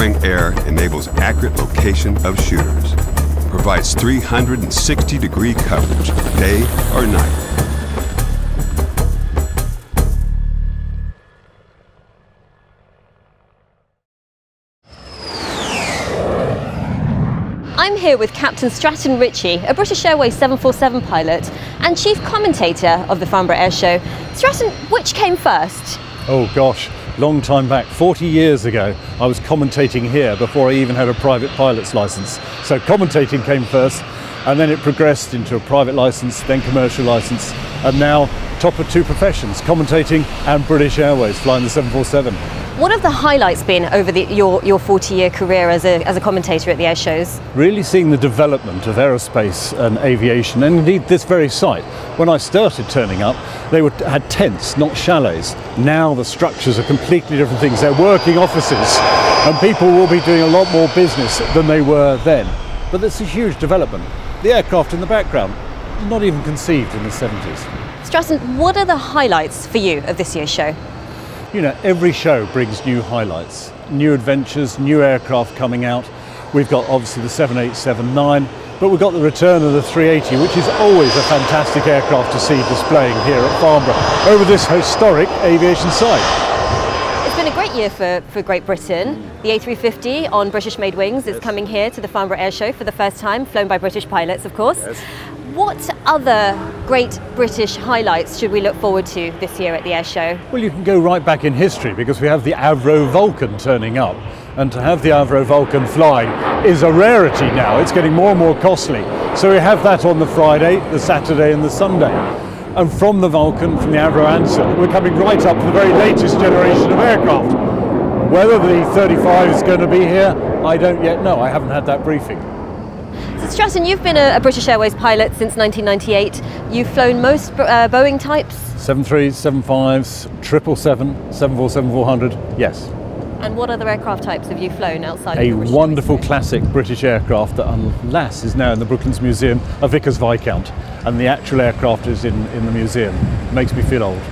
long-wing air enables accurate location of shooters. Provides 360-degree coverage, day or night. I'm here with Captain Stratton Richey, a British Airways 747 pilot and chief commentator of the Farnborough Airshow. Stratton, which came first? Oh gosh, long time back, 40 years ago, I was commentating here before I even had a private pilot's licence. So commentating came first, and then it progressed into a private licence, then commercial licence, and now top of two professions, commentating and British Airways, flying the 747. What have the highlights been over your 40-year career as a commentator at the air shows? Really seeing the development of aerospace and aviation, and indeed this very site. When I started turning up, they had tents, not chalets. Now the structures are completely different things. They're working offices, and people will be doing a lot more business than they were then. But it's a huge development. The aircraft in the background, not even conceived in the 70s. Stratton, what are the highlights for you of this year's show? You know, every show brings new highlights, new adventures, new aircraft coming out. We've got obviously the 787-9, but we've got the return of the 380, which is always a fantastic aircraft to see displaying here at Farnborough over this historic aviation site. It's been a great year for Great Britain. The A350 on British-made wings is coming here to the Farnborough Airshow for the first time, flown by British pilots, of course. Yes. What other great British highlights should we look forward to this year at the Airshow? Well, you can go right back in history because we have the Avro Vulcan turning up, and to have the Avro Vulcan flying is a rarity now. It's getting more and more costly. So we have that on the Friday, the Saturday and the Sunday. And from the Vulcan, from the Avro Ansel, we're coming right up to the very latest generation of aircraft. Whether the 35 is going to be here, I don't yet know. I haven't had that briefing. So Stratton, you've been a British Airways pilot since 1998. You've flown most Boeing types? 73s, 75s, 777, 747-400, yes. And what other aircraft types have you flown outside of A the British wonderful Airways? classic British aircraft that, alas, is now in the Brooklands Museum, a Vickers Viscount, and the actual aircraft is in the museum. Makes me feel old.